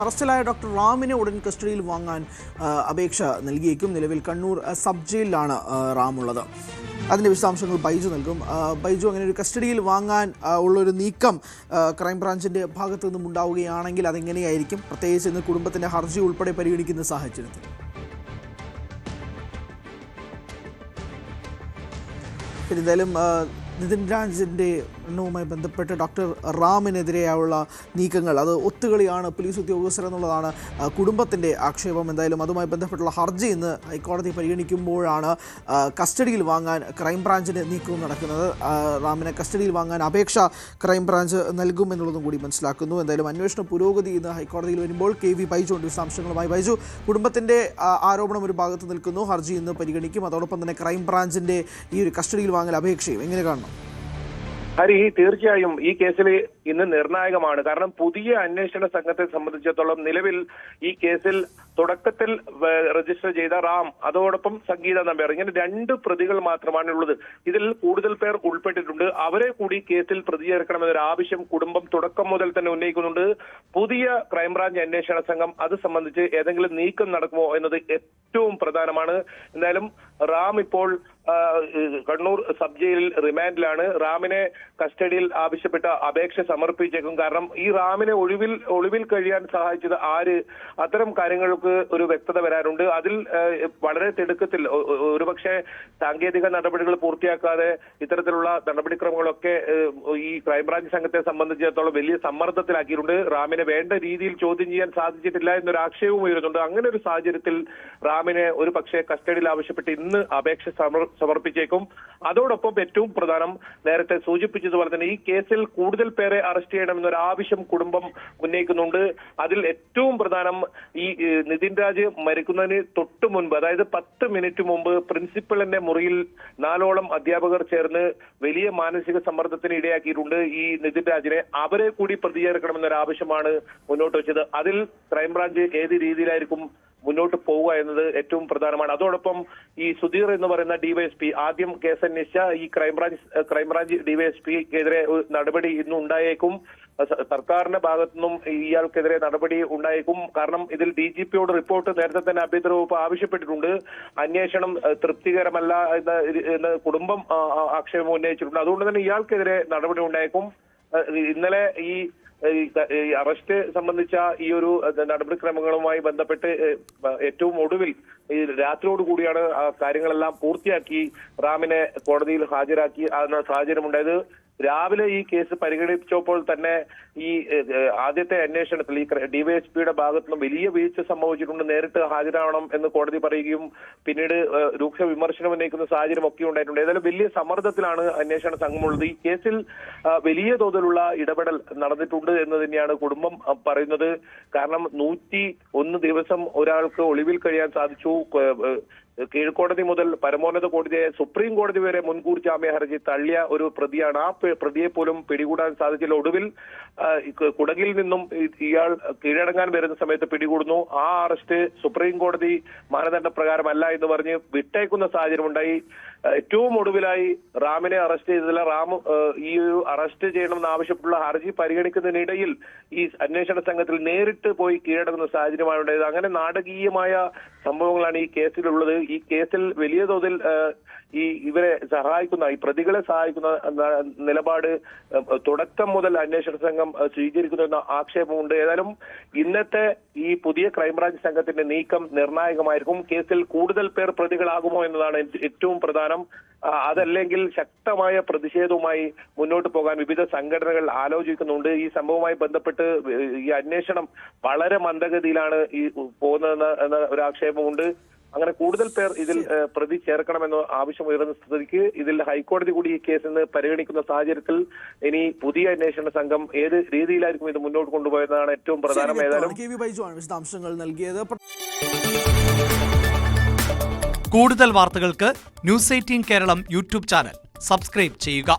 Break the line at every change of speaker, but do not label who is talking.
അറസ്റ്റിലായ ഡോക്ടർ റാമിനെ ഉടൻ കസ്റ്റഡിയിൽ വാങ്ങാൻ അപേക്ഷ നൽകിയേക്കും. നിലവിൽ കണ്ണൂർ സബ് ജയിലിലാണ് റാം ഉള്ളത്. അതിൻ്റെ വിശദാംശങ്ങൾ ബൈജു നൽകും. ബൈജു, അങ്ങനെ ഒരു കസ്റ്റഡിയിൽ വാങ്ങാൻ ഉള്ളൊരു നീക്കം ക്രൈംബ്രാഞ്ചിൻ്റെ ഭാഗത്തു നിന്നും ഉണ്ടാവുകയാണെങ്കിൽ അതെങ്ങനെയായിരിക്കും, പ്രത്യേകിച്ച് ഇന്ന് കുടുംബത്തിൻ്റെ ഹർജി ഉൾപ്പെടെ പരിഗണിക്കുന്ന സാഹചര്യത്തിൽ? എന്തായാലും നിതിൻ രാജിൻ്റെ എണ്ണവുമായി ബന്ധപ്പെട്ട് ഡോക്ടർ റാമിനെതിരെയുള്ള നീക്കങ്ങൾ അത് ഒത്തുകളിയാണ് പോലീസ് ഉദ്യോഗസ്ഥർ എന്നുള്ളതാണ് കുടുംബത്തിൻ്റെ ആക്ഷേപം. എന്തായാലും അതുമായി ബന്ധപ്പെട്ടുള്ള ഹർജി ഇന്ന് ഹൈക്കോടതി പരിഗണിക്കുമ്പോഴാണ് കസ്റ്റഡിയിൽ വാങ്ങാൻ ക്രൈംബ്രാഞ്ചിൻ്റെ നീക്കവും നടക്കുന്നത്. റാമിനെ കസ്റ്റഡിയിൽ വാങ്ങാൻ അപേക്ഷ ക്രൈംബ്രാഞ്ച് നൽകുമെന്നുള്ളതും കൂടി മനസ്സിലാക്കുന്നു. എന്തായാലും അന്വേഷണ പുരോഗതി ഇന്ന് ഹൈക്കോടതിയിൽ വരുമ്പോൾ KV ബൈജു ഉണ്ട് വിശദാംശങ്ങളുമായി. ബൈജു, കുടുംബത്തിൻ്റെ ആരോപണം ഒരു ഭാഗത്ത് നിൽക്കുന്നു, ഹർജി ഇന്ന് പരിഗണിക്കും. അതോടൊപ്പം തന്നെ ക്രൈംബ്രാഞ്ചിൻ്റെ ഈ ഒരു കസ്റ്റഡിയിൽ വാങ്ങൽ അപേക്ഷയും എങ്ങനെ കാണണം?
ഹരി, തീർച്ചയായും ഈ കേസിൽ ഇന്ന് നിർണായകമാണ്. കാരണം പുതിയ അന്വേഷണ സംഘത്തെ സംബന്ധിച്ചിടത്തോളം നിലവിൽ ഈ കേസിൽ തുടക്കത്തിൽ രജിസ്റ്റർ ചെയ്ത റാം, അതോടൊപ്പം സംഗീത നമ്പ്യാർ, ഇങ്ങനെ 2 പ്രതികൾ മാത്രമാണ് ഉള്ളത്. ഇതിൽ കൂടുതൽ പേർ ഉൾപ്പെട്ടിട്ടുണ്ട്. അവരെ കൂടി കേസിൽ പ്രതി ചേർക്കണമെന്നൊരു ആവശ്യം കുടുംബം തുടക്കം മുതൽ തന്നെ ഉന്നയിക്കുന്നുണ്ട്. പുതിയ ക്രൈംബ്രാഞ്ച് അന്വേഷണ സംഘം അത് സംബന്ധിച്ച് ഏതെങ്കിലും നീക്കം നടക്കുമോ എന്നത് ഏറ്റവും പ്രധാനമാണ്. എന്തായാലും റാം ഇപ്പോൾ കണ്ണൂർ സബ് ജയിലിൽ റിമാൻഡിലാണ്. റാമിനെ കസ്റ്റഡിയിൽ ആവശ്യപ്പെട്ട അപേക്ഷ സമർപ്പിച്ചേക്കും. കാരണം ഈ റാമിനെ ഒളിവിൽ കഴിയാൻ സഹായിച്ചത് ആര്, അത്തരം കാര്യങ്ങൾക്ക് ഒരു വ്യക്തത വരാനുണ്ട്. അതിൽ വളരെ തിടുക്കത്തിൽ ഒരുപക്ഷെ സാങ്കേതിക നടപടികൾ പൂർത്തിയാക്കാതെ ഇത്തരത്തിലുള്ള നടപടിക്രമങ്ങളൊക്കെ ഈ ക്രൈംബ്രാഞ്ച് സംഘത്തെ സംബന്ധിച്ചിടത്തോളം വലിയ സമ്മർദ്ദത്തിലാക്കിയിട്ടുണ്ട്. റാമിനെ വേണ്ട രീതിയിൽ ചോദ്യം ചെയ്യാൻ സാധിച്ചിട്ടില്ല എന്നൊരു ആക്ഷേപവും ഉയരുന്നുണ്ട്. അങ്ങനെ ഒരു സാഹചര്യത്തിൽ റാമിനെ ഒരു പക്ഷേ കസ്റ്റഡിയിൽ ആവശ്യപ്പെട്ട് ഇന്ന് അപേക്ഷ സമർപ്പിച്ചേക്കും. അതോടൊപ്പം ഏറ്റവും പ്രധാനം, നേരത്തെ സൂചിപ്പിച്ചതുപോലെ തന്നെ ഈ കേസിൽ കൂടുതൽ പേരെ അറസ്റ്റ് ചെയ്യണമെന്നൊരു ആവശ്യം കുടുംബം ഉന്നയിക്കുന്നുണ്ട്. അതിൽ ഏറ്റവും പ്രധാനം, ഈ നിതിൻ രാജ് മരിക്കുന്നതിന് തൊട്ട് മുൻപ്, അതായത് 10 മിനിറ്റ് മുമ്പ് പ്രിൻസിപ്പലിന്റെ മുറിയിൽ 4ഓളം അധ്യാപകർ ചേർന്ന് വലിയ മാനസിക സമ്മർദ്ദത്തിന് ഇടയാക്കിയിട്ടുണ്ട് ഈ നിതിൻ രാജിനെ. അവരെ കൂടി പ്രതി ചേർക്കണമെന്നൊരു ആവശ്യമാണ് മുന്നോട്ട് വെച്ചത്. അതിൽ ക്രൈംബ്രാഞ്ച് ഏത് രീതിയിലായിരിക്കും മുന്നോട്ട് പോവുക എന്നത് ഏറ്റവും പ്രധാനമാണ്. അതോടൊപ്പം ഈ സുധീർ എന്ന് പറയുന്ന DYSP, ആദ്യം കേസ് അന്വേഷിച്ച ഈ ക്രൈംബ്രാഞ്ച് DYSPക്കെതിരെ നടപടി ഇന്ന് ഉണ്ടായേക്കും. സർക്കാരിന്റെ ഭാഗത്തുനിന്നും ഇയാൾക്കെതിരെ നടപടി ഉണ്ടായേക്കും. കാരണം ഇതിൽ DGPയോട് റിപ്പോർട്ട് നേരത്തെ തന്നെ ആഭ്യന്തര വകുപ്പ് ആവശ്യപ്പെട്ടിട്ടുണ്ട്. അന്വേഷണം തൃപ്തികരമല്ല എന്ന് കുടുംബം ആക്ഷേപം ഉന്നയിച്ചിട്ടുണ്ട്. അതുകൊണ്ട് തന്നെ ഇയാൾക്കെതിരെ നടപടി ഉണ്ടായേക്കും. ഇന്നലെ ഈ അറസ്റ്റ് സംബന്ധിച്ച ഈ ഒരു നടപടിക്രമങ്ങളുമായി ബന്ധപ്പെട്ട് ഏറ്റവും ഒടുവിൽ ഈ രാത്രിയോട് കൂടിയാണ് കാര്യങ്ങളെല്ലാം പൂർത്തിയാക്കി റാമിനെ കോടതിയിൽ ഹാജരാക്കി സാഹചര്യമുണ്ടായത്. രാവിലെ ഈ കേസ് പരിഗണിച്ചപ്പോൾ തന്നെ ഈ ആദ്യത്തെ അന്വേഷണത്തിൽ ഈ DYSPയുടെ ഭാഗത്തുനിന്ന് വലിയ വീഴ്ച സംഭവിച്ചിട്ടുണ്ട്, നേരിട്ട് ഹാജരാവണം എന്ന് കോടതി പറയുകയും പിന്നീട് രൂക്ഷ വിമർശനം ഉന്നയിക്കുന്ന സാഹചര്യം ഒക്കെ ഉണ്ടായിട്ടുണ്ട്. ഏതായാലും വലിയ സമ്മർദ്ദത്തിലാണ് അന്വേഷണ സംഘമുള്ളത്. ഈ കേസിൽ വലിയ തോതിലുള്ള ഇടപെടൽ നടന്നിട്ടുണ്ട് എന്ന് തന്നെയാണ് കുടുംബം പറയുന്നത്. കാരണം 101 ദിവസം ഒരാൾക്ക് ഒളിവിൽ കഴിയാൻ സാധിച്ചു. കീഴ്ക്കോടതി മുതൽ പരമോന്നത കോടതിയെ സുപ്രീം കോടതി വരെ മുൻകൂർ ജാമ്യ ഹർജി തള്ളിയ ഒരു പ്രതിയാണ്. ആ പ്രതിയെ പോലും പിടികൂടാൻ സാധിച്ചില്ല. ഒടുവിൽ കുടകിൽ നിന്നും ഇയാൾ കീഴടങ്ങാൻ വരുന്ന സമയത്ത് പിടികൂടുന്നു. ആ അറസ്റ്റ് സുപ്രീം കോടതി മാനദണ്ഡ പ്രകാരമല്ല എന്ന് പറഞ്ഞ് വിട്ടയക്കുന്ന സാഹചര്യമുണ്ടായി. ഏറ്റവും ഒടുവിലായി റാമിനെ അറസ്റ്റ് ചെയ്തതില്ല. റാം ഈ ഒരു അറസ്റ്റ് ചെയ്യണമെന്ന് ആവശ്യപ്പെട്ടുള്ള ഹർജി പരിഗണിക്കുന്നതിനിടയിൽ ഈ അന്വേഷണ സംഘത്തിൽ നേരിട്ട് പോയി കീഴടങ്ങുന്ന സാഹചര്യമാണ് ഉണ്ടായത്. അങ്ങനെ നാടകീയമായ സംഭവങ്ങളാണ് ഈ കേസിലുള്ളത്. ഈ കേസിൽ വലിയ തോതിൽ ഇവരെ സഹായിക്കുന്ന, ഈ പ്രതികളെ സഹായിക്കുന്ന നിലപാട് തുടക്കം മുതൽ അന്വേഷണ സംഘം സ്വീകരിക്കുന്നുവെന്ന ആക്ഷേപമുണ്ട്. ഏതായാലും ഇന്നത്തെ ഈ പുതിയ ക്രൈംബ്രാഞ്ച് സംഘത്തിന്റെ നീക്കം നിർണായകമായിരിക്കും. കേസിൽ കൂടുതൽ പേർ പ്രതികളാകുമോ എന്നതാണ് ഏറ്റവും പ്രധാനം. അതല്ലെങ്കിൽ ശക്തമായ പ്രതിഷേധവുമായി മുന്നോട്ട് പോകാൻ വിവിധ സംഘടനകൾ ആലോചിക്കുന്നുണ്ട്. ഈ സംഭവവുമായി ബന്ധപ്പെട്ട് ഈ അന്വേഷണം വളരെ മന്ദഗതിയിലാണ് ഈ പോകുന്നതെന്ന ഒരു ആക്ഷേപമുണ്ട്. അങ്ങനെ കൂടുതൽ പേർ ഇതിൽ പ്രതി ചേർക്കണമെന്ന ആവശ്യം ഉയർന്ന സ്ഥിതിക്ക് ഇതിൽ ഹൈക്കോടതി കൂടി ഈ കേസിന് പരിഗണിക്കുന്ന സാഹചര്യത്തിൽ ഇനി പുതിയ അന്വേഷണ സംഘം ഏത് രീതിയിലായിരിക്കും ഇത് മുന്നോട്ട് കൊണ്ടുപോയതാണ് ഏറ്റവും പ്രധാനം. ഏതായാലും
KV ബൈജു ആണ് വിശദാംശങ്ങൾ നൽകിയത്.
കൂടുതൽ വാർത്തകൾക്ക് News 18 Keralam YouTube channel subscribe ചെയ്യുക.